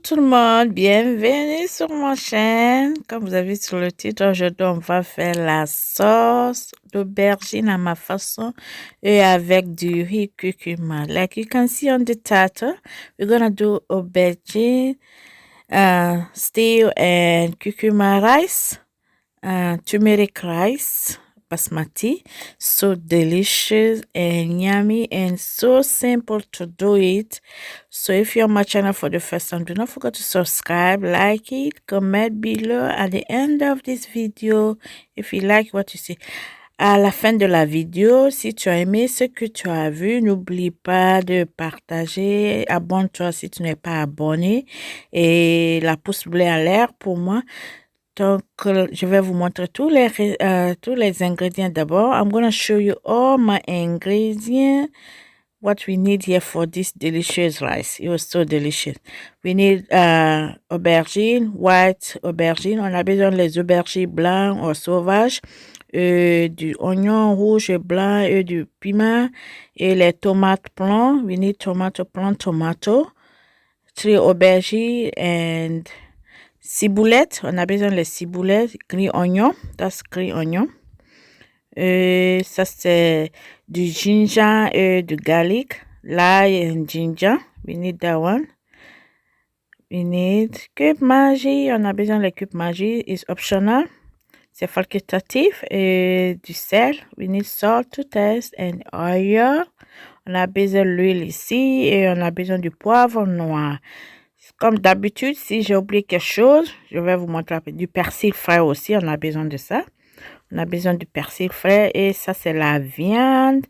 tout le monde, bienvenue sur ma chaîne. Comme vous avez vu sur le titre, aujourd'hui on va faire la sauce d'aubergine à ma façon et avec du riz curcuma. Like you can see on the title, we're gonna do aubergine, stew and curcuma rice, turmeric rice, basmati. So delicious and yummy and so simple to do it. So if you're on my channel for the first time, do not forget to subscribe, like it, comment below at the end of this video if you like what you see. À la fin de la vidéo, si tu as aimé ce que tu as vu, n'oublie pas de partager, abonne-toi si tu n'es pas abonné et la pouce bleue en l'air pour moi. Donc, je vais vous montrer tous les ingrédients d'abord. I'm going to show you all my ingredients. What we need here for this delicious rice. It was so delicious. We need aubergine, white aubergine. On a besoin des aubergines blancs ou sauvages, du oignon rouge et blanc et du piment et les tomates blancs. We need tomato tomato. 3 aubergines and ciboulette. On a besoin des ciboulettes, green onion. That's green onion. Ça c'est du ginger et du garlic, l'ail and ginger. We need that one. We need cube Maggi. On a besoin de cube Maggi. It's optional. C'est facultatif. Et du sel. We need salt to taste and oil. On a besoin de l'huile ici et on a besoin du poivre noir. Comme d'habitude, si j'ai oublié quelque chose, je vais vous montrer du persil frais aussi. On a besoin de ça. On a besoin du persil frais et ça c'est la viande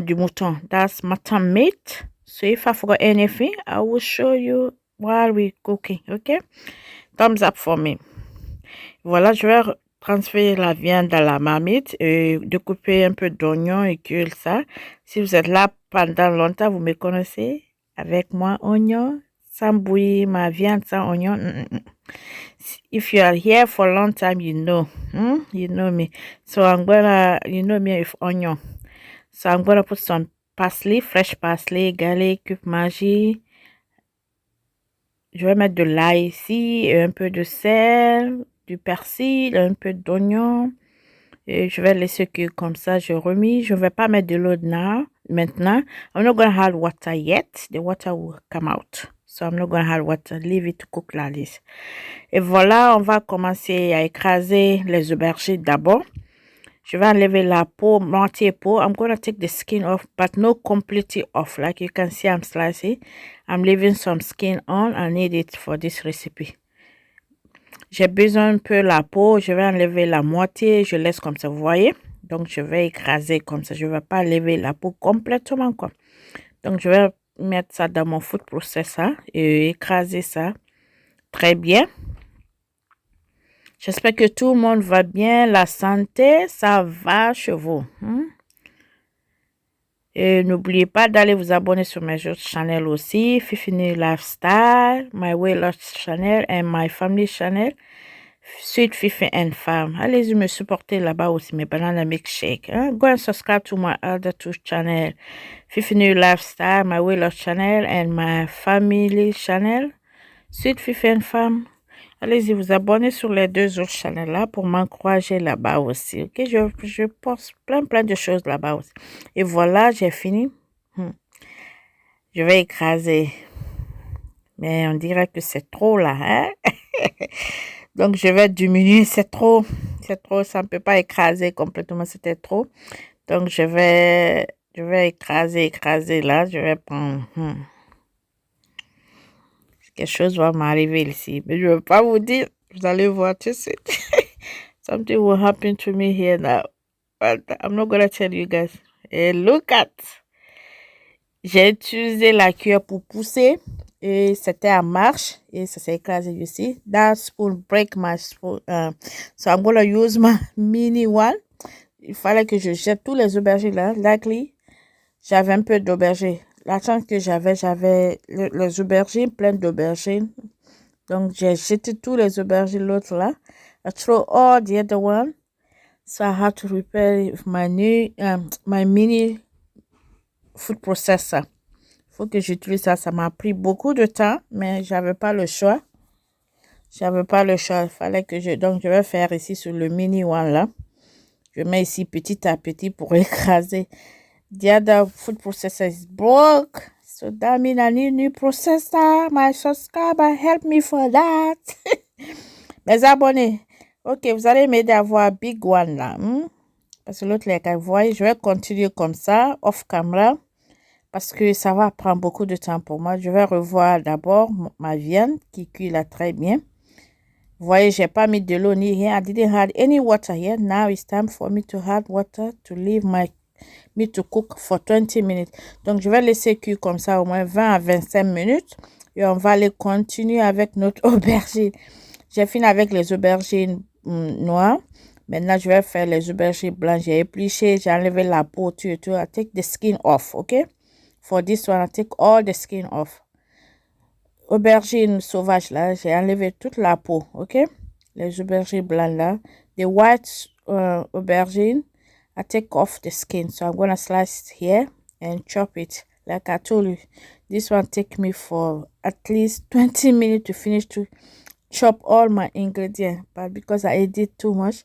du mouton. That's mutton meat. So if I forgot anything, I will show you while we cooking. Okay? Thumbs up for me. Voilà, je vais transférer la viande dans la marmite et découper un peu d'oignon et cuire ça. Si vous êtes là pendant longtemps, vous me connaissez. Avec moi, oignon, sans bouillir ma viande sans oignon. If you are here for a long time, you know me. So I'm gonna, you know me with onion. So I'm gonna put some parsley, fresh parsley, garlic, cube Maggi. Je vais mettre de l'ail ici, un peu de sel, du persil, un peu d'oignon. Et je vais laisser cuire comme ça. Je remis. Je vais pas mettre de l'eau maintenant. I'm not gonna add water yet. The water will come out. So I'm not going to add water. Leave it to cook like this. Et voilà, on va commencer à écraser les aubergines d'abord. Je vais enlever la peau, moitié peau. I'm going to take the skin off, but not completely off. Like you can see, I'm slicing. I'm leaving some skin on. I need it for this recipe. J'ai besoin un peu la peau. Je vais enlever la moitié. Je laisse comme ça, vous voyez. Donc, je vais écraser comme ça. Je ne vais pas enlever la peau complètement, quoi. Donc, je vais mettre ça dans mon food processor et écraser ça très bien. J'espère que tout le monde va bien, la santé, ça va chez vous. Et n'oubliez pas d'aller vous abonner sur mes autres channels aussi, Fifini Lifestyle, My Way Lost Channel and My Family Channel, Sweet Fifi and Farm. Allez-y me supporter là-bas aussi, mes bananes milkshake. Go and subscribe to my other two channels, Fifini Lifestyle, My Way Lost Channel and My Family Channel, Sweet Fifi and Farm. Allez-y vous abonner sur les deux autres channels là pour m'encourager là-bas aussi. Ok, je poste plein de choses là-bas aussi. Et voilà, j'ai fini. Je vais écraser. Mais on dirait que c'est trop là, hein? Donc je vais diminuer, c'est trop, ça ne peut pas écraser complètement, c'était trop. Donc je vais écraser là, je vais prendre. Quelque chose va m'arriver ici, mais je ne veux pas vous dire, vous allez voir tout de suite. Something will happen to me here now, but I'm not going to tell you guys. Et look at, j'ai utilisé la cuillère pour pousser et c'était en marche et ça s'est écrasé ici. That spoon break my spoon, so I'm going to use my mini one. Il fallait que je jette tous les aubergines là. Luckily, j'avais un peu d'aubergines. La chance que j'avais les aubergines, pleines d'aubergines. Donc, j'ai jeté tous les aubergines l'autre là. I throw all the other one. So, I had to repair it with my new, my mini food processor. faut que j'utilise ça. Ça m'a pris beaucoup de temps, mais j'avais pas le choix. J'avais pas le choix. Il fallait que je... Donc, je vais faire ici sur le mini one là. Je mets ici petit à petit pour écraser. The other food processor is broke. So that means I need new processor. My subscriber help me for that. Mes abonnés. Ok, vous allez m'aider à voir big one là. Parce que l'autre, vous voyez, je vais continuer comme ça, off camera. Parce que ça va prendre beaucoup de temps pour moi. Je vais revoir d'abord ma viande qui cuit là très bien. Vous voyez, j'ai pas mis de l'eau ni rien. I didn't add any water here. Now it's time for me to add water to leave my meat to cook for 20 minutes. Donc, je vais laisser cuire comme ça au moins 20 à 25 minutes. Et on va aller continuer avec notre aubergine. J'ai fini avec les aubergines noires. Maintenant, je vais faire les aubergines blanches. J'ai épluché, j'ai enlevé la peau, tout. I take the skin off, okay? For this one, I take all the skin off. Aubergine sauvage là, j'ai enlevé toute la peau, ok? Les aubergines blanches là. The white aubergine, I take off the skin. So I'm gonna slice it here and chop it. Like I told you, this one take me for at least 20 minutes to finish to chop all my ingredients. But because I did too much,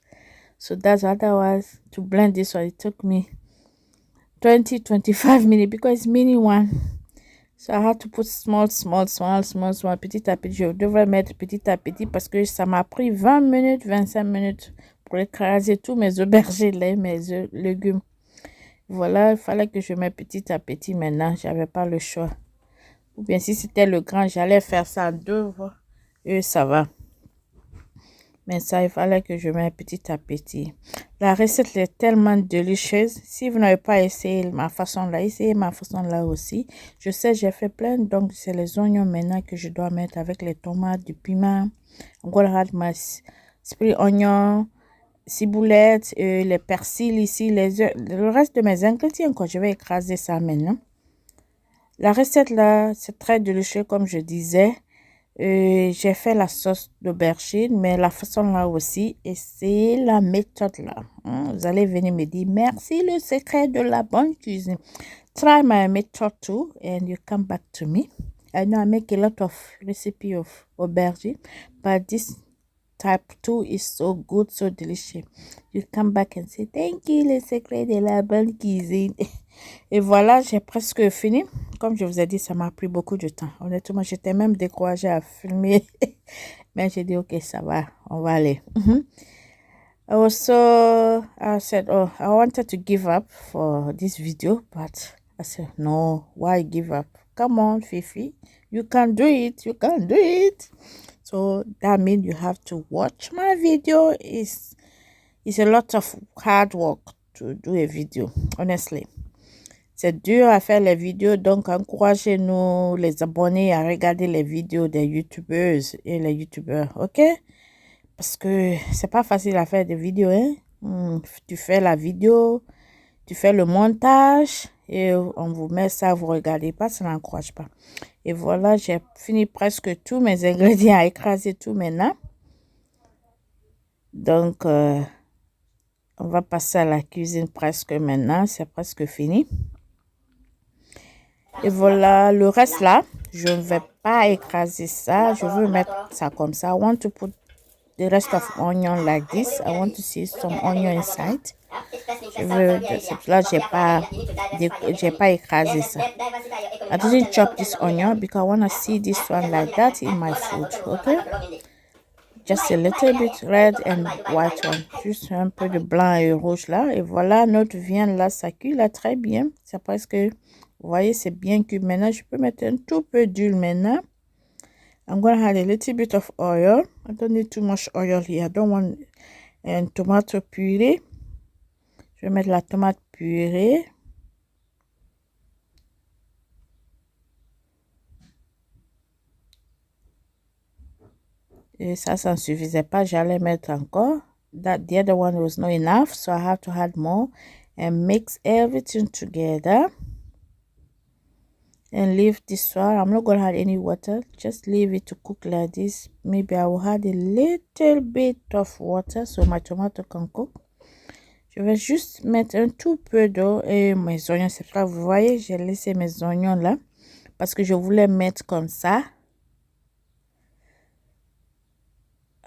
so that's otherwise to blend this one, it took me 20-25 minutes because it's mini one. So I had to put small, petit à petit. Je devrais mettre petit à petit parce que ça m'a pris 20 minutes, 25 minutes pour écraser tous mes aubergines, mes légumes. Voilà, il fallait que je mette petit à petit maintenant. J'avais pas le choix. Ou bien si c'était le grand, j'allais faire ça en 2 fois. Et ça va. Mais ça, il fallait que je mette petit à petit. La recette est tellement délicieuse. Si vous n'avez pas essayé ma façon là, essayez ma façon là aussi. Je sais, j'ai fait plein. Donc, c'est les oignons maintenant que je dois mettre avec les tomates, du piment. I'm gonna add my spring onion, ciboulette, les persils ici, le reste de mes ingrédients. Quoi. Je vais écraser ça maintenant. La recette là, c'est très délicieux comme je disais. J'ai fait la sauce d'aubergine, mais la façon là aussi, et c'est la méthode là. Vous allez venir me dire, merci le secret de la bonne cuisine. Try my method too, and you come back to me. I know I make a lot of recipe of aubergine, but this type 2 is so good, so delicious. You come back and say, thank you, le secret de la bonne cuisine. Et voilà, j'ai presque fini. Comme je vous ai dit, ça m'a pris beaucoup de temps. Honnêtement, j'étais même découragée à filmer. Mais j'ai dit, ok, ça va, on va aller. Also, I said, oh, I wanted to give up for this video, but I said, no, why give up? Come on, Fifi, you can do it, you can do it. So that means you have to watch my video. It's a lot of hard work to do a video, honestly. C'est dur à faire les vidéos, donc encouragez-nous, les abonnés, à regarder les vidéos des youtubeuses et les youtubeurs, ok? Parce que c'est pas facile à faire des vidéos, hein? Tu fais la vidéo, tu fais le montage et on vous met ça, vous regardez pas, ça n'encourage pas. Et voilà, j'ai fini presque tous mes ingrédients à écraser tout maintenant. Donc, on va passer à la cuisine presque maintenant, c'est presque fini. Et voilà, le reste là, je ne vais pas écraser ça. Je veux mettre ça comme ça. I want to put the rest of onion like this. I want to see some onion inside. Je veux, là, j'ai pas écrasé ça. I didn't chop this onion because I want to see this one like that in my food. Okay? Just a little bit red and white one. Juste un peu de blanc et rouge là. Et voilà, notre viande là, ça cuit là très bien. C'est presque... Vous voyez, c'est bien cuit. Maintenant, je peux mettre un tout peu d'huile maintenant. I'm going to add a little bit of oil. I don't need too much oil here. I don't want tomato purée. Je vais mettre la tomate purée. Et ça ne suffisait pas. J'allais mettre encore. The other one was not enough. So I have to add more. And mix everything together. And leave this one. I'm not going to add any water. Just leave it to cook like this. Maybe I will add a little bit of water so my tomato can cook. Je vais juste mettre un tout peu d'eau et mes oignons. C'est pas, vous voyez, j'ai laissé mes oignons là parce que je voulais mettre comme ça.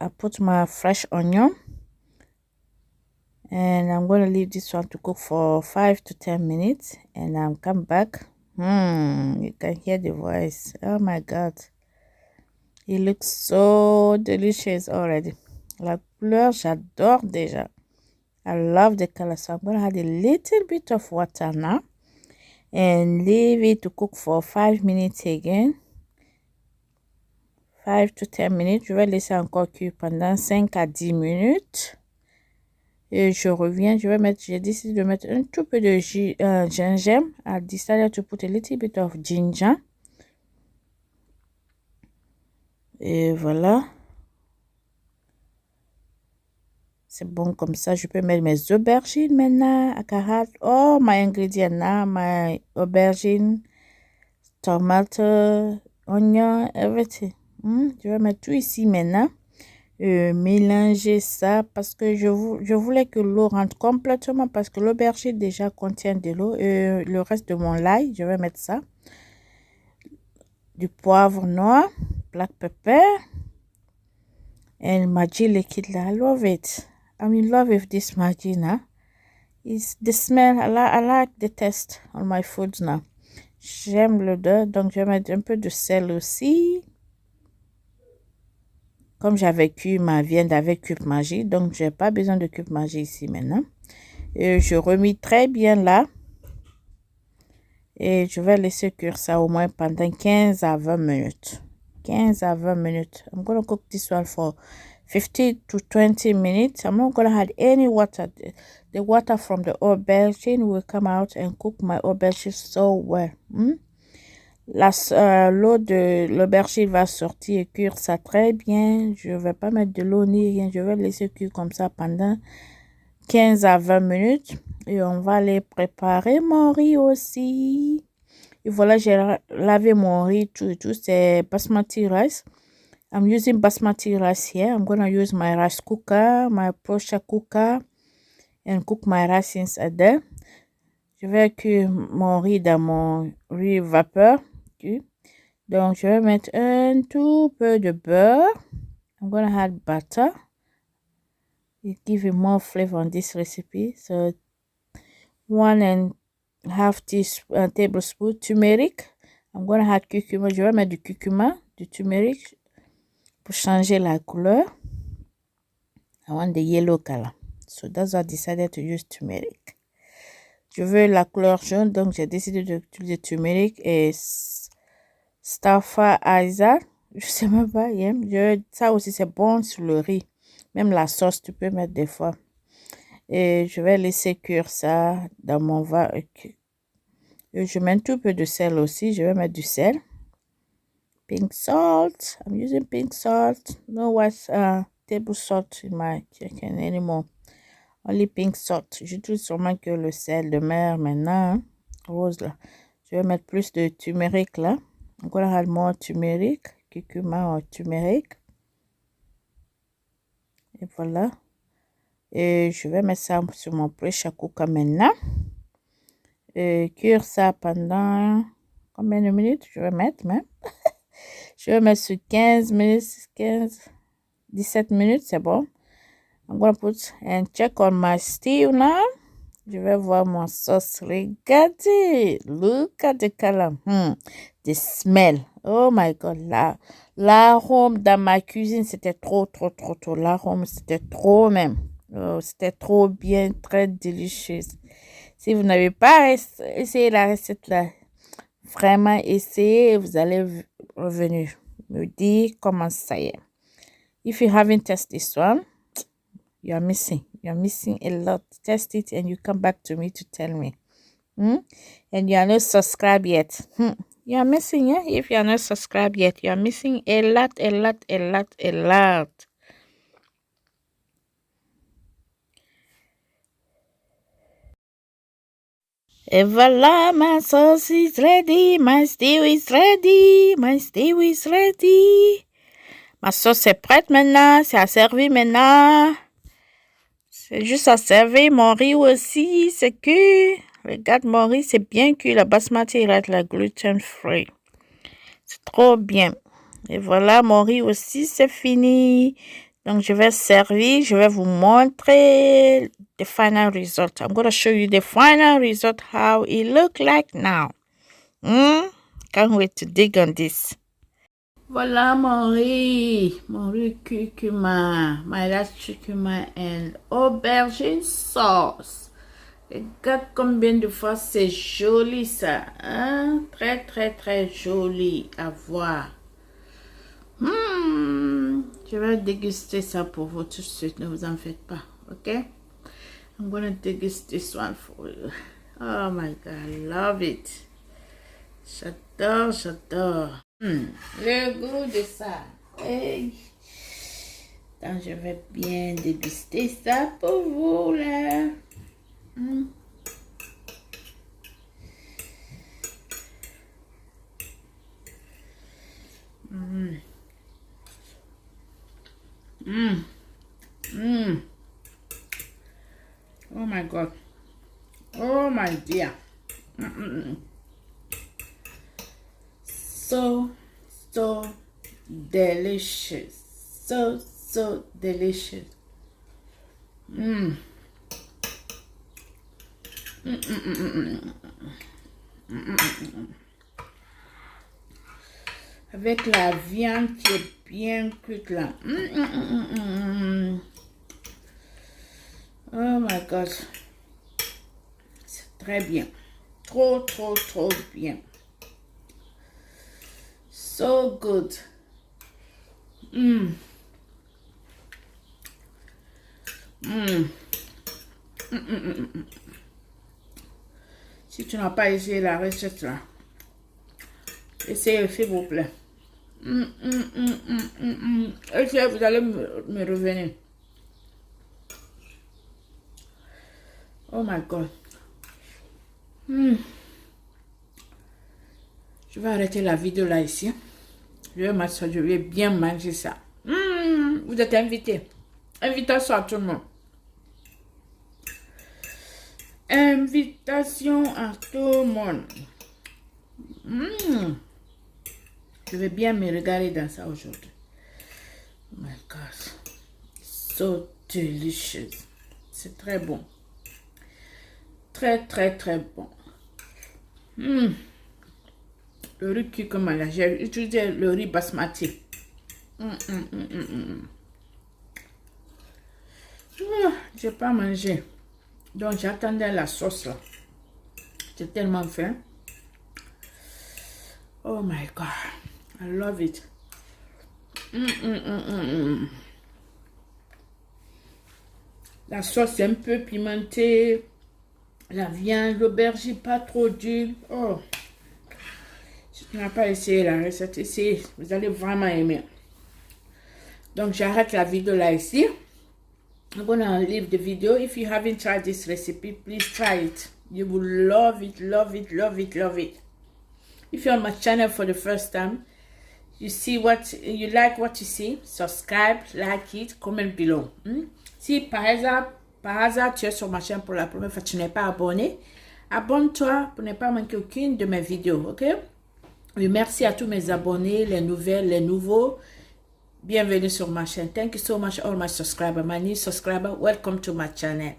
I put my fresh onion and I'm going to leave this one to cook for 5 to 10 minutes and I'll come back. You can hear the voice. Oh my God. It looks so delicious already. La couleur, j'adore déjà. I love the color. So I'm going to add a little bit of water now and leave it to cook for 5 minutes again. 5 to 10 minutes. Je vais laisser encore cuire pendant 5 à 10 minutes. Et je reviens. J'ai décidé de mettre un tout peu de gingembre. I decided to put a little bit of ginger. Et voilà. C'est bon comme ça. Je peux mettre mes aubergines maintenant. Akahat. Oh, my ingredient now. My aubergine, tomato, onion, everything. Je vais mettre tout ici maintenant. Mélanger ça parce que je voulais que l'eau rentre complètement parce que l'aubergine déjà contient de l'eau. Le reste de mon l'ail, je vais mettre ça. Du poivre noir, black pepper, and Maggi liquid. I love it. I'm in love with this Maggi now. It's the smell. I like the taste on my food now. J'aime l'odeur, donc je vais mettre un peu de sel aussi. Comme j'avais cuit ma viande avec cube Maggi, donc j'ai pas besoin de cube Maggi ici maintenant. Et je remis très bien là. Et je vais laisser cuire ça au moins pendant 15 à 20 minutes. 15 à 20 minutes. I'm going to cook this one for 15 to 20 minutes. I'm not going to add any water. The water from the aubergine will come out and cook my aubergine so well. L'eau de l'aubergine va sortir et cuire ça très bien. Je ne vais pas mettre de l'eau ni rien. Je vais laisser cuire comme ça pendant 15 à 20 minutes. Et on va aller préparer mon riz aussi. Et voilà, j'ai lavé mon riz, tout et tout. C'est basmati rice. I'm using basmati rice here. I'm going to use my rice cooker, my pressure cooker, and cook my rice inside there. Je vais cuire mon riz dans mon riz vapeur. Donc, je vais mettre un tout peu de beurre. I'm going to add butter. It gives you more flavor on this recipe. So, 1.5 tablespoon turmeric. I'm going to add curcuma. Je vais mettre du curcuma, du turmeric pour changer la couleur. I want the yellow color. So, that's why I decided to use turmeric. Je veux la couleur jaune, donc j'ai décidé d'utiliser turmeric et Starfire Isaac. Je sais même pas, ça aussi c'est bon sur le riz. Même la sauce, tu peux mettre des fois. Et je vais laisser cuire ça dans mon vin. Je mets un tout peu de sel aussi. Je vais mettre du sel. Pink salt. I'm using pink salt. No white table salt in my chicken anymore. Only pink salt. J'utilise sûrement que le sel de mer maintenant. Rose là. Je vais mettre plus de turmeric là. I'm going to add more turmeric. Curcuma or turmeric. Et voilà. Et je vais mettre ça sur mon pressure cooker maintenant. Et cuire ça pendant combien de minutes je vais mettre même? Je vais mettre sur 15 minutes, 17 minutes, c'est bon. I'm going to put and check on my stew now. Je vais voir mon sauce. Regardez. Look at the color. The smell. Oh my God. L'arôme dans ma cuisine, c'était trop. L'arôme, c'était trop même. Oh, c'était trop bien, très délicieux. Si vous n'avez pas essayé la recette là, vraiment essayez, vous allez revenir me dire comment ça y est. If you haven't tested this one, you're missing a lot. Test it and you come back to me to tell me. And you are not subscribed yet. You are missing, yeah? If you are not subscribed yet, you are missing a lot. Et voilà, ma sauce is ready. My stew is ready. Ma sauce est prête maintenant. C'est à servir maintenant. C'est juste à servir. Mon riz aussi, c'est cuit. Regarde, mon riz, c'est bien cuit. La basmati rice, la gluten free. C'est trop bien. Et voilà, mon riz aussi, c'est fini. Donc, je vais servir. Je vais vous montrer the final result. I'm going to show you the final result, how it look like now. Can't wait to dig on this. Voilà mon riz curcuma, my last curcuma and aubergine sauce. Regarde combien de fois c'est joli ça, hein? Très très très joli à voir. Je vais déguster ça pour vous tout de suite, ne vous en faites pas, ok? I'm gonna taste this one for you. Oh my God, I love it. J'adore, j'adore. Le goût de ça. Hey. Donc, je vais bien déguster ça pour vous, là. Oh my God. Oh my dear. So delicious. So delicious. Avec la viande qui est bien cuite là. Oh my God. C'est très bien. Trop bien. So good. Si tu n'as pas essayé la recette là, essayez s'il vous plaît. Essayez, vous allez me revenir. Oh my God. Je vais arrêter la vidéo là ici. Je vais bien manger ça. Vous êtes invités. Invitation à tout le monde. Invitation à tout le monde. Je vais bien me regarder dans ça aujourd'hui. Oh my God. So delicious. C'est très bon. Très bon. Le riz curcuma là, j'ai utilisé le riz basmati. J'ai pas mangé. Donc j'attendais la sauce là. J'ai tellement faim. Oh my God. I love it. La sauce est un peu pimentée. La viande, l'aubergine pas trop dure. Oh. Si tu n'as pas essayé la recette ici, vous allez vraiment aimer. Donc j'arrête la vidéo là ici. I'm gonna leave the video. If you haven't tried this recipe, please try it. You will love it. If you're on my channel for the first time, you like what you see, subscribe, like it, comment below. Si par hasard tu es sur ma chaîne pour la première fois, tu n'es pas abonné, abonne-toi pour ne pas manquer aucune de mes vidéos, ok? Et merci à tous mes abonnés, les nouvelles, les nouveaux. Bienvenue sur ma chaîne. Thank you so much all my subscribers, my new subscriber. Welcome to my channel.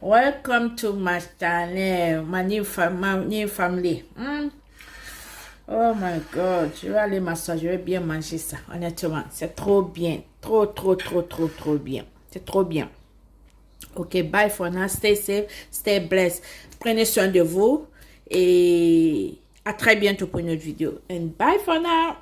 Welcome to my channel, my new family. Oh my God, je vais aller m'asseoir, je vais bien manger ça. Honnêtement, c'est trop bien, trop bien. C'est trop bien. Ok, bye for now. Stay safe, stay blessed. Prenez soin de vous et à très bientôt pour une autre vidéo. And bye for now.